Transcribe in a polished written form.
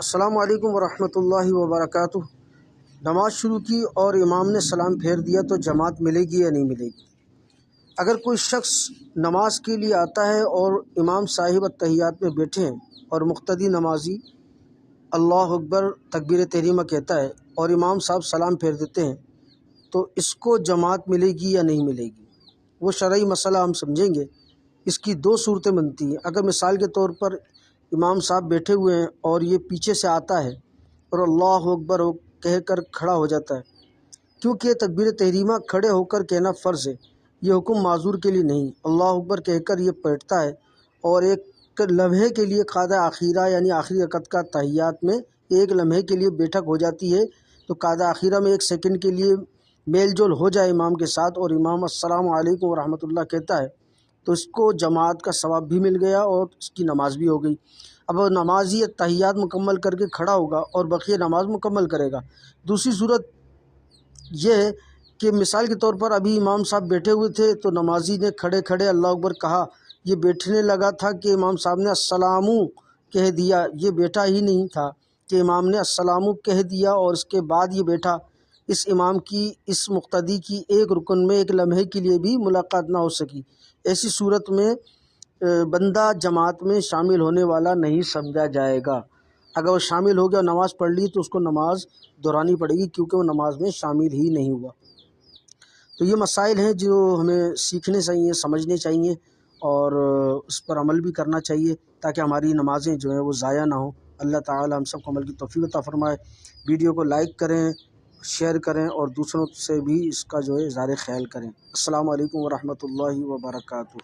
السلام علیکم ورحمۃ اللہ وبرکاتہ۔ نماز شروع کی اور امام نے سلام پھیر دیا تو جماعت ملے گی یا نہیں ملے گی؟ اگر کوئی شخص نماز کے لیے آتا ہے اور امام صاحب التحیات میں بیٹھے ہیں اور مقتدی نمازی اللہ اکبر تکبیر تحریمہ کہتا ہے اور امام صاحب سلام پھیر دیتے ہیں تو اس کو جماعت ملے گی یا نہیں ملے گی؟ وہ شرعی مسئلہ ہم سمجھیں گے۔ اس کی دو صورتیں بنتی ہیں۔ اگر مثال کے طور پر امام صاحب بیٹھے ہوئے ہیں اور یہ پیچھے سے آتا ہے اور اللہ اکبر کہہ کر کھڑا ہو جاتا ہے، کیونکہ تکبیر تحریمہ کھڑے ہو کر کہنا فرض ہے، یہ حکم معذور کے لیے نہیں۔ اللہ اکبر کہہ کر یہ بیٹھتا ہے اور ایک لمحے کے لیے قاعدہ آخیرہ یعنی آخری رکعت کا تحیات میں ایک لمحے کے لیے بیٹھک ہو جاتی ہے، تو قاعدہ آخیرہ میں ایک سیکنڈ کے لیے میل جول ہو جائے امام کے ساتھ اور امام السلام علیکم ورحمۃ اللہ کہتا ہے تو اس کو جماعت کا ثواب بھی مل گیا اور اس کی نماز بھی ہو گئی۔ اب نمازی تحیات مکمل کر کے کھڑا ہوگا اور بقیہ نماز مکمل کرے گا۔ دوسری صورت یہ ہے کہ مثال کے طور پر ابھی امام صاحب بیٹھے ہوئے تھے تو نمازی نے کھڑے کھڑے اللہ اکبر کہا، یہ بیٹھنے لگا تھا کہ امام صاحب نے السلام کہہ دیا، یہ بیٹھا ہی نہیں تھا کہ امام نے السلام کہہ دیا اور اس کے بعد یہ بیٹھا۔ اس امام کی اس مقتدی کی ایک رکن میں ایک لمحے کے لیے بھی ملاقات نہ ہو سکی۔ ایسی صورت میں بندہ جماعت میں شامل ہونے والا نہیں سمجھا جائے گا۔ اگر وہ شامل ہو گیا اور نماز پڑھ لی تو اس کو نماز دہرانی پڑے گی، کیونکہ وہ نماز میں شامل ہی نہیں ہوا۔ تو یہ مسائل ہیں جو ہمیں سیکھنے چاہیے، سمجھنے چاہیے اور اس پر عمل بھی کرنا چاہیے تاکہ ہماری نمازیں جو ہیں وہ ضائع نہ ہوں۔ اللہ تعالی ہم سب کو عمل کی توفیق عطا فرمائے۔ ویڈیو کو لائک کریں، شیئر کریں اور دوسروں سے بھی اس کا جو ہے اظہار خیال کریں۔ السلام علیکم ورحمۃ اللہ وبرکاتہ۔